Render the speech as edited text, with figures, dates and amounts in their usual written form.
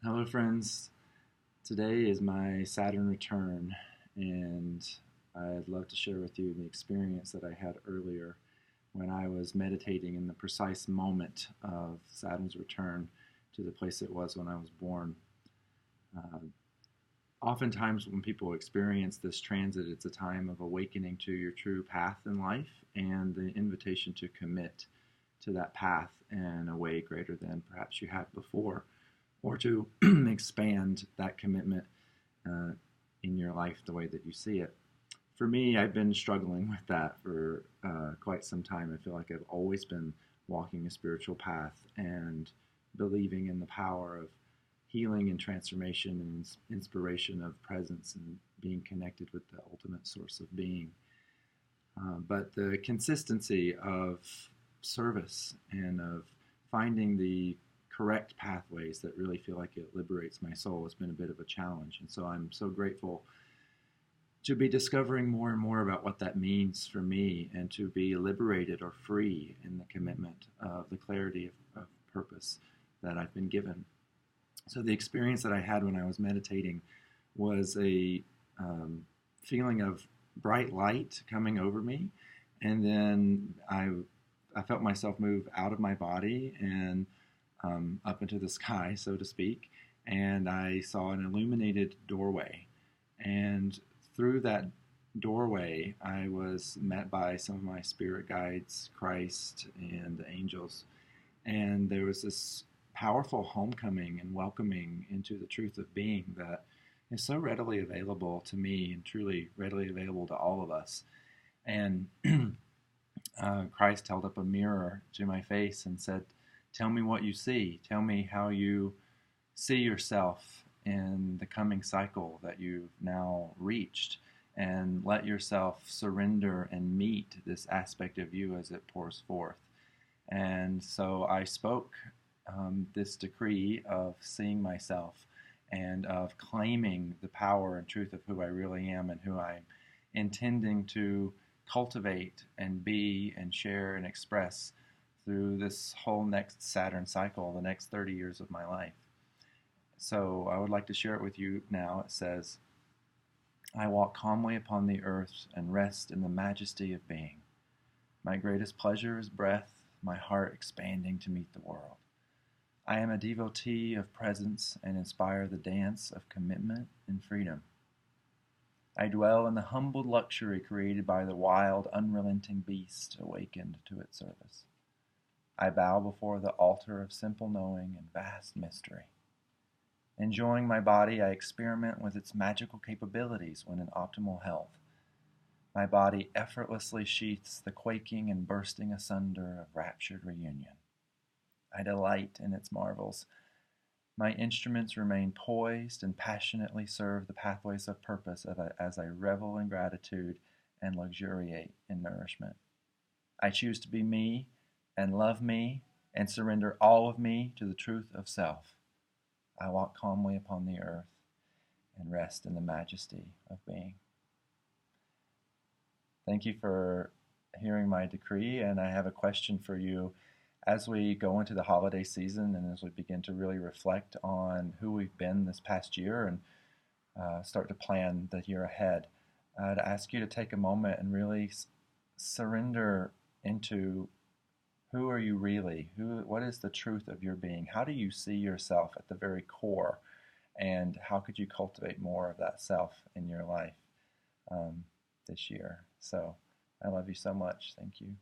Hello, friends. Today is my Saturn return, and I'd love to share with you the experience that I had earlier when I was meditating in the precise moment of Saturn's return to the place it was when I was born. Uh, Oftentimes, when people experience this transit, it's a time of awakening to your true path in life and the invitation to commit to that path in a way greater than perhaps you had before, or to expand that commitment uh, in your life the way that you see it. For me, I've been struggling with that for quite some time. I feel like I've always been walking a spiritual path and believing in the power of healing and transformation and inspiration of presence and being connected with the ultimate source of being. But the consistency of service and of finding the correct pathways that really feel like it liberates my soul has been a bit of a challenge. And so I'm so grateful to be discovering more and more about what that means for me and to be liberated or free in the commitment of the clarity of purpose that I've been given. So the experience that I had when I was meditating was a feeling of bright light coming over me, and then I felt myself move out of my body and up into the sky, so to speak, and I saw an illuminated doorway. And through that doorway, I was met by some of my spirit guides, Christ, and the angels. And there was this powerful homecoming and welcoming into the truth of being that is so readily available to me and truly readily available to all of us. And Christ held up a mirror to my face and said, "Tell me what you see. Tell me how you see yourself in the coming cycle that you've now reached, and let yourself surrender and meet this aspect of you as it pours forth." And so I spoke this decree of seeing myself and of claiming the power and truth of who I really am and who I'm intending to cultivate and be and share and express through this whole next Saturn cycle, the next 30 years of my life. So I would like to share it with you now. It says, "I walk calmly upon the earth and rest in the majesty of being. My greatest pleasure is breath, my heart expanding to meet the world. I am a devotee of presence and inspire the dance of commitment and freedom. I dwell in the humbled luxury created by the wild, unrelenting beast awakened to its service. I bow before the altar of simple knowing and vast mystery. Enjoying my body, I experiment with its magical capabilities when in optimal health. My body effortlessly sheaths the quaking and bursting asunder of raptured reunion. I delight in its marvels. My instruments remain poised and passionately serve the pathways of purpose as I revel in gratitude and luxuriate in nourishment. I choose to be me and love me and surrender all of me to the truth of self. I walk calmly upon the earth and rest in the majesty of being." Thank you for hearing my decree, and I have a question for you. As we go into the holiday season and as we begin to really reflect on who we've been this past year and start to plan the year ahead, I'd ask you to take a moment and really surrender into who are you really? What is the truth of your being? How do you see yourself at the very core? And how could you cultivate more of that self in your life this year? So I love you so much. Thank you.